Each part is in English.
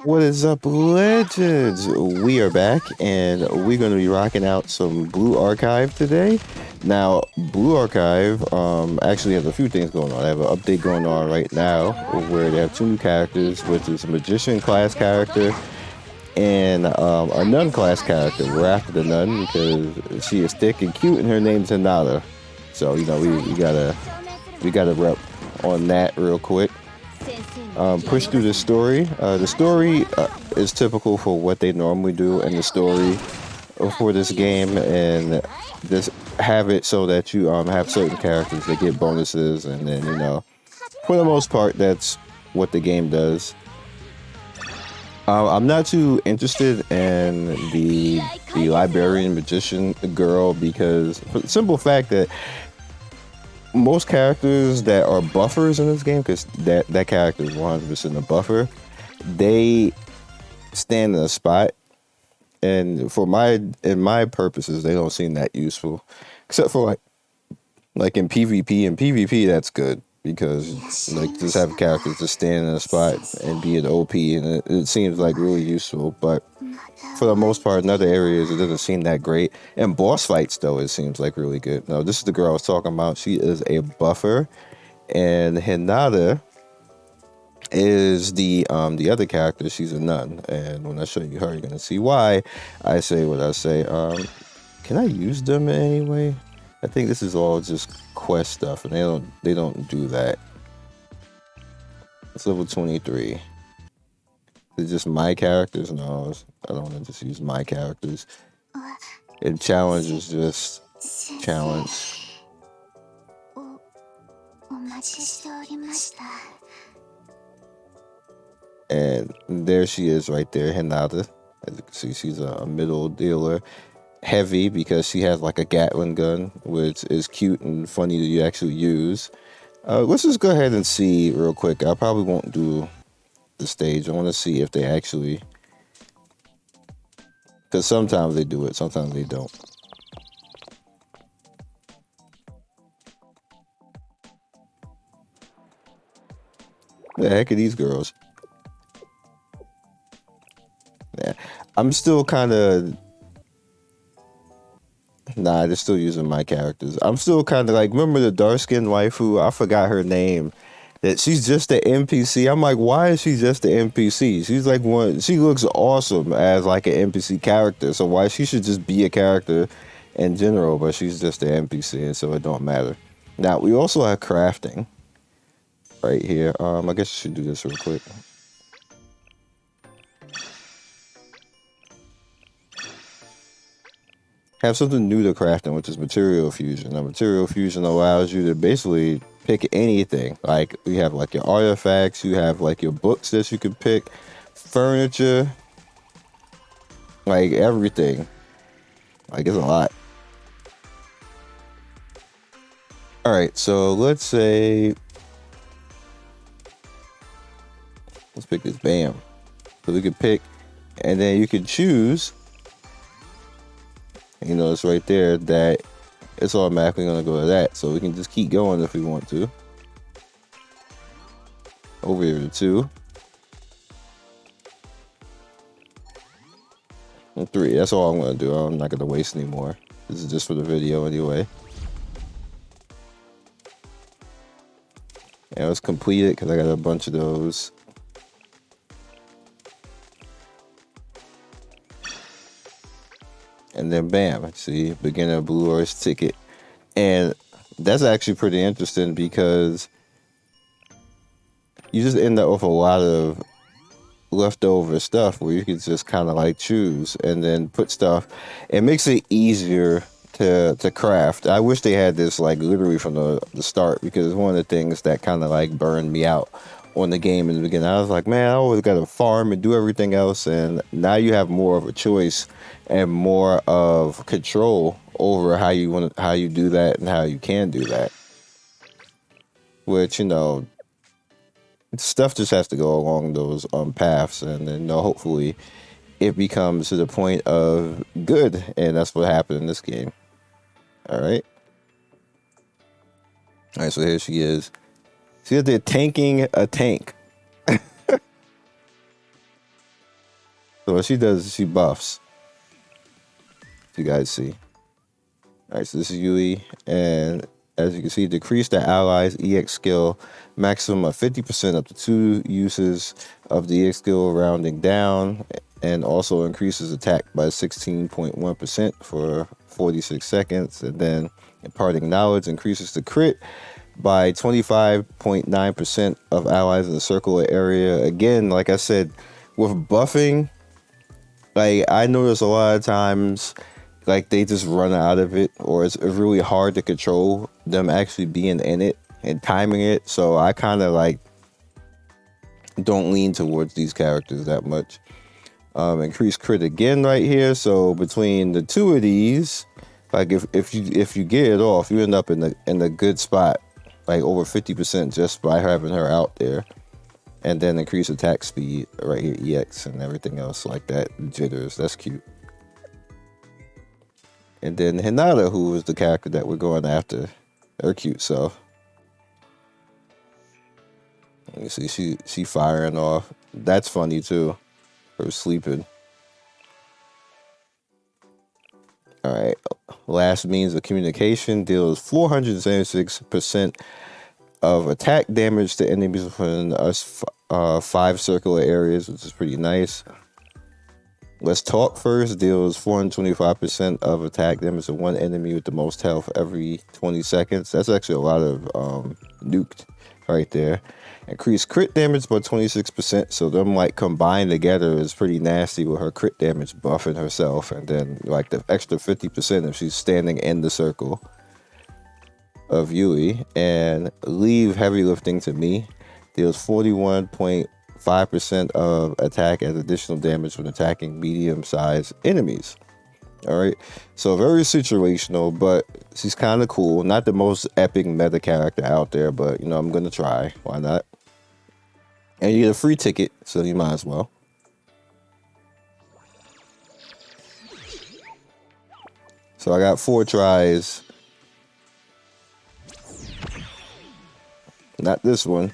What is up, legends? We are back, and we're going to be rocking out some Blue Archive today. Now, Blue Archive actually has a few things going on. They have an update going on right now where they have two new characters, which is a magician class character and a nun class character. We're after the nun because she is thick and cute, and her name's Hinata. So we gotta rep on that real quick. Push through the story. The story is typical for what they normally do in the story for this game, and just have it so that you have certain characters that get bonuses, and then for the most part, that's what the game does. I'm not too interested in the librarian magician girl because for the simple fact that most characters that are buffers in this game, because that character is 100% a buffer, they stand in a spot, and in my purposes, they don't seem that useful, except for like in PvP. In PvP, that's good because just have characters just stand in a spot and be an OP, and it seems like really useful. But for the most part, in other areas, it doesn't seem that great. In boss fights, though, it seems like really good. No, this is the girl I was talking about. She is a buffer, and Hinata is the other character. She's a nun, and when I show you her, you're gonna see why I say what I say. Can I use them in any way? I think this is all just quest stuff, and they don't do that. It's level 23. It's just my characters? No, I don't want to just use my characters. And challenge is just challenge. And there she is right there, Hinata. As you can see, she's a middle dealer. Heavy because she has like a Gatling gun, which is cute and funny to actually use. Let's just go ahead and see real quick. I probably won't do the stage. I want to see if they actually, because sometimes they do it, sometimes they don't. The heck are these girls? Yeah, I'm still kind of. Nah, they're still using my characters. I'm still kind of like, remember the dark-skinned waifu? I forgot her name. That she's just an NPC. I'm like, why is she just an NPC? She's like one. She looks awesome as like an NPC character. So why she should just be a character in general? But she's just an NPC, and so it don't matter. Now we also have crafting right here. I guess I should do this real quick. Have something new to crafting, which is material fusion. Now, material fusion allows you to basically pick anything. Like, you have like your artifacts, you have like your books that you can pick, furniture, like everything. Like, it's a lot. All right, so let's pick this. Bam. So we could pick, and then you could choose. It's right there that it's automatically going to go to that. So we can just keep going if we want to. Over here to 2. And 3. That's all I'm going to do. I'm not going to waste any more. This is just for the video anyway. And let's complete it because I got a bunch of those. And then bam, see, beginner Blue Horse ticket. And that's actually pretty interesting because you just end up with a lot of leftover stuff where you can just kind of like choose and then put stuff. It makes it easier to craft. I wish they had this like literally from the start, because one of the things that kind of like burned me out on the game in the beginning. I was like, man, I always got to farm and do everything else, and now you have more of a choice and more of control over how you do that and how you can do that. Which stuff just has to go along those paths, and then hopefully it becomes to the point of good, and that's what happened in this game. All right, so here she is. See that they're tanking a tank. So what she does is she buffs. You guys see. All right, so this is Yui, and as you can see, decrease the allies' EX skill maximum of 50% up to 2 uses of the EX skill rounding down, and also increases attack by 16.1% for 46 seconds. And then imparting knowledge increases the crit by 25.9% of allies in the circular area. Again, like I said, with buffing, like I notice a lot of times like they just run out of it, or it's really hard to control them actually being in it and timing it. So I kind of like don't lean towards these characters that much. Increase crit again right here. So between the two of these, like if you get it off, you end up in a good spot, like over 50% just by having her out there. And then increase attack speed right here, EX and everything else like that. Jitters, that's cute. And then Hinata, who is the character that we're going after, her cute self. You see, she firing off. That's funny too. Her sleeping. All right. Last means of communication deals 476% of attack damage to enemies within us 5 circular areas, which is pretty nice. Let's Talk first deals 425% of attack damage to one enemy with the most health every 20 seconds. That's actually a lot of nuked right there. Increase crit damage by 26%. So them like combined together is pretty nasty with her crit damage buffing herself. And then like the extra 50% if she's standing in the circle of Yui. And leave heavy lifting to me. Deals 41.5% of attack as additional damage when attacking medium-sized enemies. All right, so very situational, but she's kind of cool. Not the most epic meta character out there, but you know, I'm gonna try. Why not? And you get a free ticket, so you might as well. So I got 4 tries. Not this one.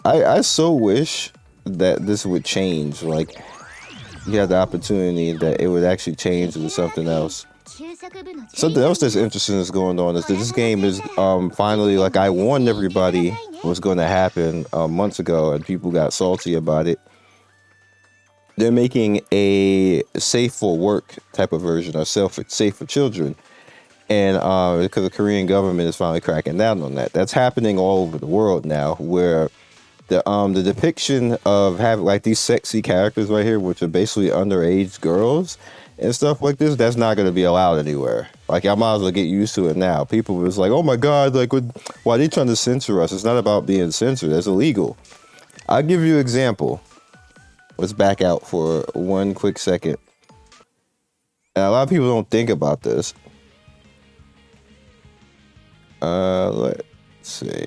I so wish that this would change. Like, you had the opportunity that it would actually change into something else. Something else that's interesting is going on is that this game is finally, like I warned everybody was going to happen months ago, and people got salty about it. They're making a safe for work type of version, or safe for children. And because the Korean government is finally cracking down on that. That's happening all over the world now, where the depiction of having like these sexy characters right here, which are basically underage girls and stuff like this, that's not going to be allowed anywhere. Like, I might as well get used to it now. People was like, oh my God, like, why are they trying to censor us? It's not about being censored. It's illegal. I'll give you an example. Let's back out for one quick second. And a lot of people don't think about this. Let's see.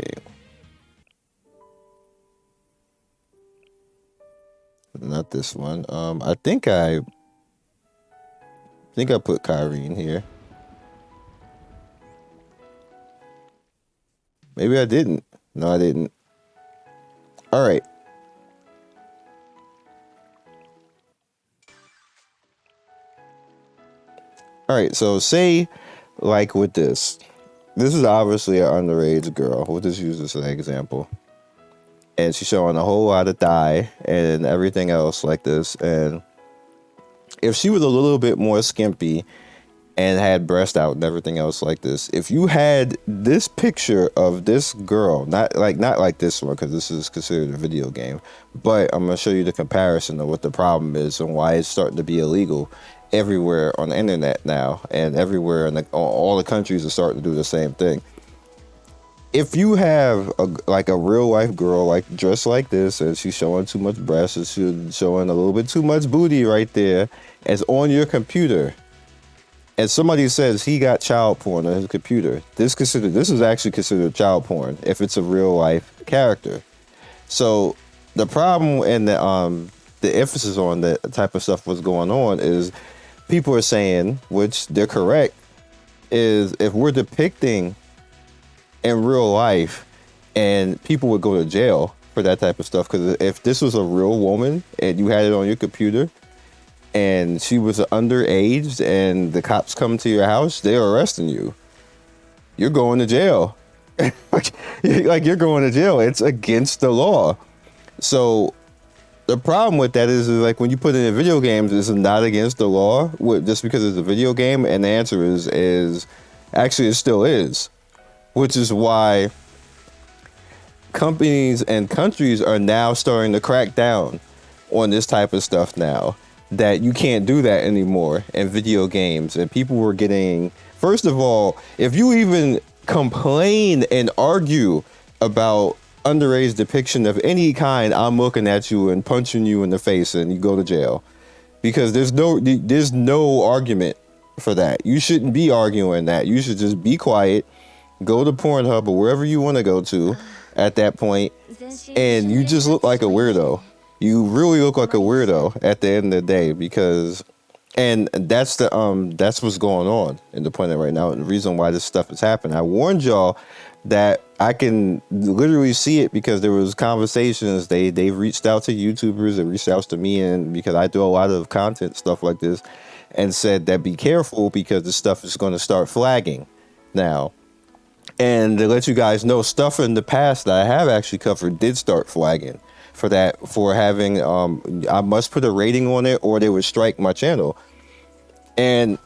Not this one. I think I put Kyrie in here. Maybe I didn't. No, I didn't. All right. All right. So say, like with this is obviously an underage girl. We'll just use this as an example. And she's showing a whole lot of thigh and everything else like this. And if she was a little bit more skimpy and had breast out and everything else like this, if you had this picture of this girl, not like this one, because this is considered a video game, but I'm going to show you the comparison of what the problem is and why it's starting to be illegal everywhere on the internet now, and everywhere in all the countries are starting to do the same thing. If you have a real life girl like dressed like this, and she's showing too much breast, and she's showing a little bit too much booty right there, as on your computer, and somebody says he got child porn on his computer, this is actually considered child porn if it's a real life character. So the problem and the emphasis on that type of stuff was going on is people are saying, which they're correct, is if we're depicting in real life, and people would go to jail for that type of stuff. Because if this was a real woman and you had it on your computer and she was underage and the cops come to your house, they're arresting you. You're going to jail. like you're going to jail. It's against the law. So the problem with that is like when you put it in video games, it's not against the law just because it's a video game. And the answer is actually it still is, which is why companies and countries are now starting to crack down on this type of stuff now, that you can't do that anymore in video games. And people were getting, first of all, if you even complain and argue about underage depiction of any kind, I'm looking at you and punching you in the face and you go to jail, because there's no argument for that. You shouldn't be arguing that. You should just be quiet, go to Pornhub or wherever you want to go to at that point, and you just look like a weirdo. You really look like a weirdo at the end of the day, because, and that's what's going on in the planet right now, and the reason why this stuff is happening. I warned y'all that I can literally see it, because there was conversations. They've reached out to YouTubers, they reached out to me, and because I do a lot of content stuff like this, and said that be careful because this stuff is going to start flagging now. And to let you guys know, stuff in the past that I have actually covered did start flagging for that, for having I must put a rating on it or they would strike my channel. And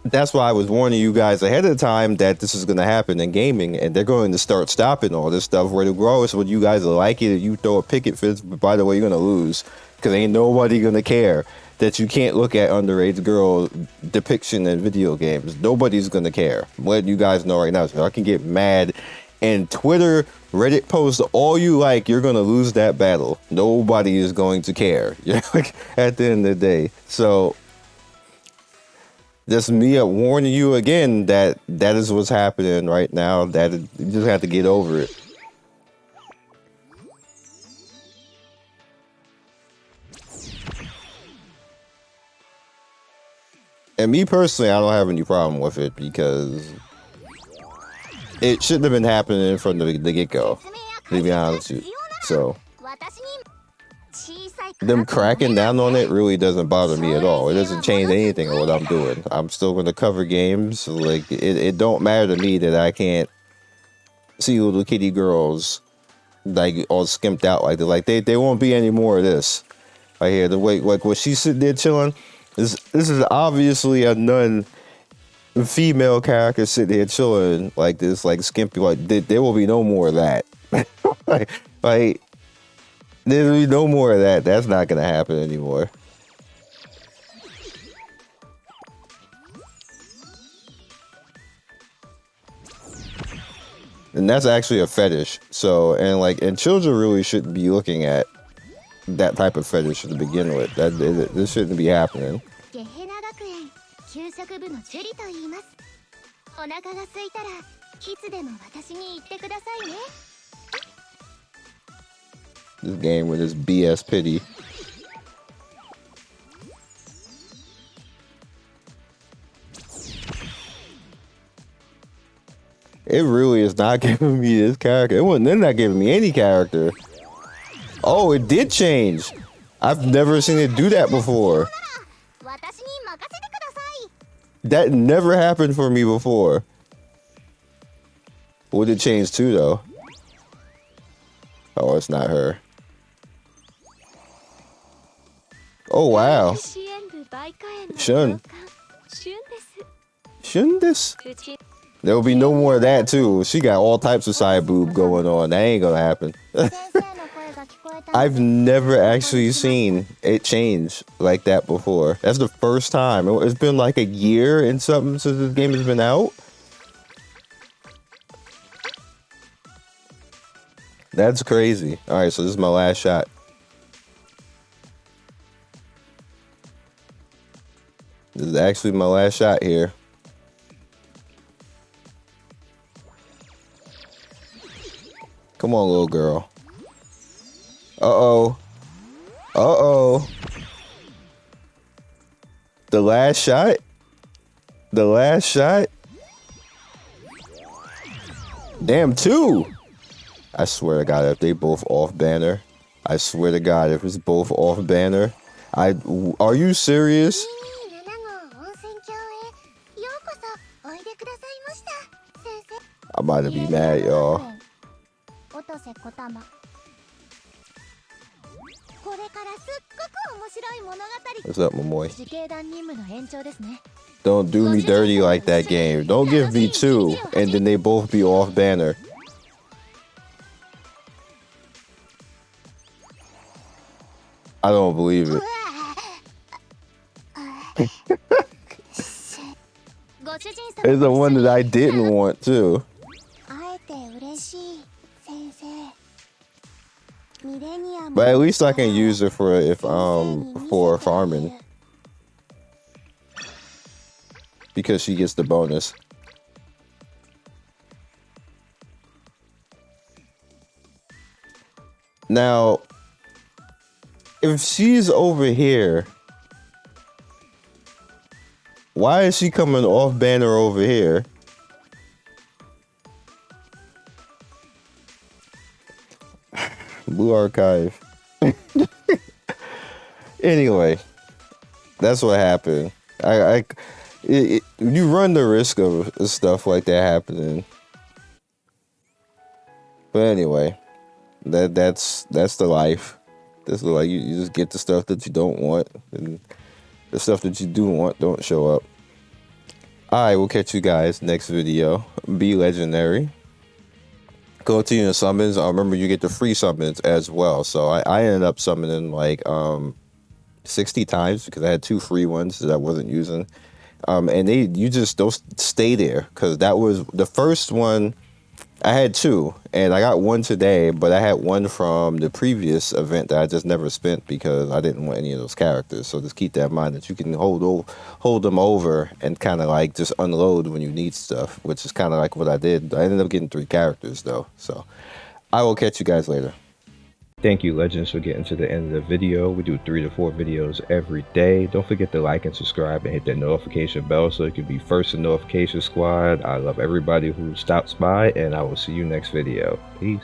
that's why I was warning you guys ahead of time that this is going to happen in gaming, and they're going to start stopping all this stuff. Where the growers, when you guys like it, you throw a picket fence, but by the way, you're going to lose, because ain't nobody going to care that you can't look at underage girl depiction in video games. Nobody's going to care. I'm letting you guys know right now, so I can get mad. And Twitter, Reddit post all you like, you're going to lose that battle. Nobody is going to care. Like, at the end of the day. So that's me warning you again that is what's happening right now. That you just have to get over it. And me personally, I don't have any problem with it, because it shouldn't have been happening from the get-go, to be honest with you. So them cracking down on it really doesn't bother me at all. It doesn't change anything of what I'm doing. I'm still going to cover games. Like, it don't matter to me that I can't see little kitty girls like all skimped out like that. Like they won't be any more of this right here. The way, like, when she's sitting there chilling, this is obviously a nun female character sitting there chilling like this, like skimpy. Like there will be no more of that. like there'll be no more of that. That's not gonna happen anymore. And that's actually a fetish. So, and children really shouldn't be looking at that type of fetish to begin with. This shouldn't be happening. This game with this BS pity. It really is not giving me this character. They're not giving me any character. Oh, it did change. I've never seen it do that before. That never happened for me before. What did it change to, though? Oh, it's not her. Oh, wow. Shun. Shun this? There will be no more of that, too. She got all types of side boob going on. That ain't gonna happen. I've never actually seen it change like that before. That's the first time. It's been like a year and something since this game has been out. That's crazy. All right, so this is my last shot. This is actually my last shot here. Come on, little girl. Uh-oh. Uh-oh. The last shot? The last shot? Damn, two. I swear to God, if they both off banner, I swear to God, if it's both off banner, are you serious? I'm about to be mad, y'all. What's up, Momo? Don't do me dirty like that, game. Don't give me two, and then they both be off banner. I don't believe it. It's the one that I didn't want too. But at least I can use it for farming, because she gets the bonus. Now, if she's over here, why is she coming off banner over here? Blue archive. Anyway, that's what happened. You run the risk of stuff like that happening. But anyway, that's the life. That's the life. You just get the stuff that you don't want, and the stuff that you do want don't show up. Alright, we'll catch you guys next video. Be legendary. Go to your summons. Remember, you get the free summons as well. So I ended up summoning like 60 times because I had 2 free ones that I wasn't using. And you just don't stay there, because that was the first one. I had 2, and I got 1 today, but I had 1 from the previous event that I just never spent because I didn't want any of those characters. So just keep that in mind, that you can hold them over and kind of like just unload when you need stuff, which is kind of like what I did. I ended up getting 3 characters though. So I will catch you guys later. Thank you, Legends, for getting to the end of the video. We do 3 to 4 videos every day. Don't forget to like and subscribe and hit that notification bell so you can be first in notification squad. I love everybody who stops by, and I will see you next video. Peace.